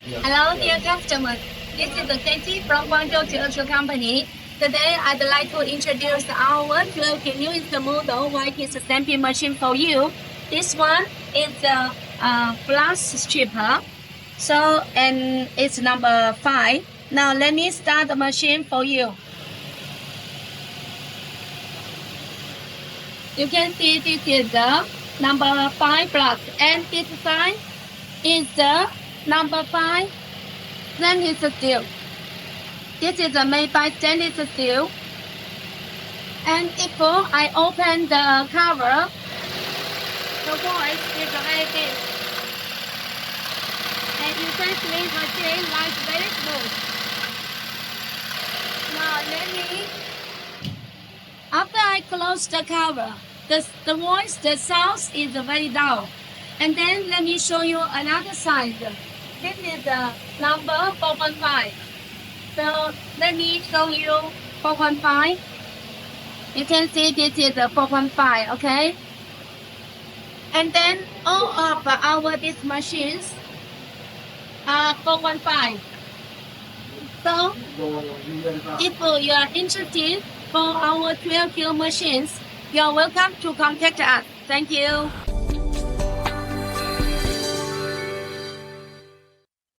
Hello, dear customers. This is Katie from Guangzhou QLQ company. Today, I'd like to introduce our QLQ newest model YTSM-3 machine for you. This one is a glass stripper. And it's number 5. Now, let me start the machine for you. You can see this is the number 5 block, and this side is the number 5 stainless steel. This is made by stainless steel. And before I open the cover, the voice is like this. And you can see the machine like very smooth. Now after I close the cover, the sound is very loud. And then let me show you another side. This is the number 4.5. So let me show you 4.5. You can see this is the 4.5, okay? And then all of these machines are 4.5. So if you are interested for our QLQ machines, you are welcome to contact us. Thank you.